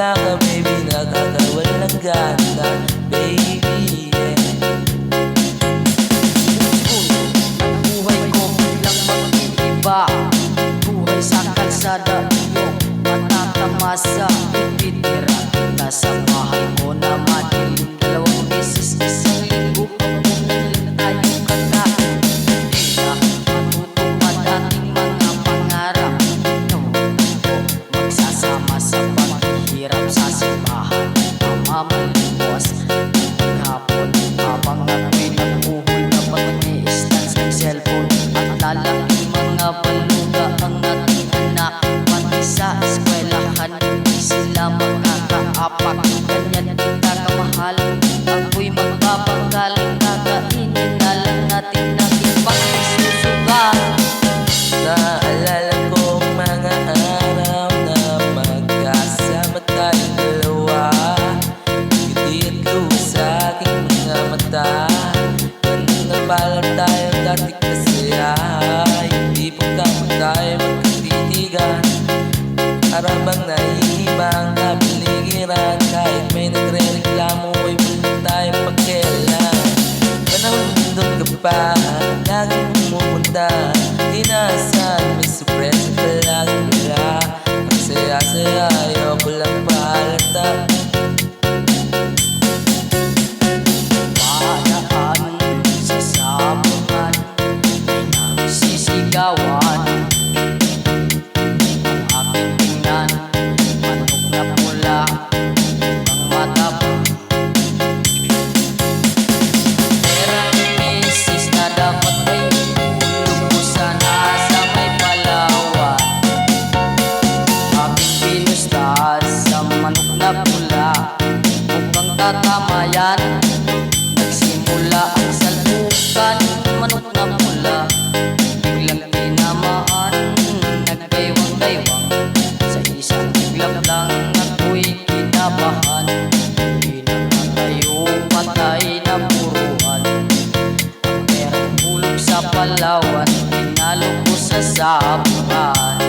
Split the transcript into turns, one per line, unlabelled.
wala ka baby, nakakawalang gana baby, yeah.
Ang buhay ko bilang mag-iiba, buhay sa kalsada iyong matatamasa. Ititira kita sa bahay ko na madilim, 2 beses isang linggo pag umulan tayo kakain. Di na matutupad ating mga pangarap, ikaw at ako magsasama sa paghihirap sa simbahan. Ang mamalimos maghapon habang ako'y nagbuhol na pag-i-stance ng cellphone. At lalaking mga baluga ang ating anak, pati sa eskwelahan hindi sila makakaapak. Ganyan kita kamahal, ako'y magbabanggal, kakainin na lang natin ng ibang isusugal.
Naalala ko mga araw na magkasama tayong dalawa, ngiti at luha sa aking mga mata. Ganun na pala tayo dati kasaya, hindi pagkama tayo magkatitigan. Para bang nahihibang kapaligiran, kahit may nagre-reklamo ay wala tayong pagkailan. Panahon doon ka pa, laging pumupunta, inaasahan may surpresa ka laging wala. Ang saya-saya, ayoko lang pahalata.
Paadaan sa sabungan ay nagsisigawan. Ang aking tingnan, manok na pula ang mataba. Perang misis na dapat ay lumusan na sa may Palawan. Aking pinusta sa manok na pula, mukhang tatama yan. Nagsimula ang salpukan, manok na pula, biglang tinamaan, nagdaywang-daywang. Sa isang iglap lang ako'y kinabahan, di na natayo, patay na puruhan. Ang perang hulog sa Palawan, tinalo ko sa sabungan.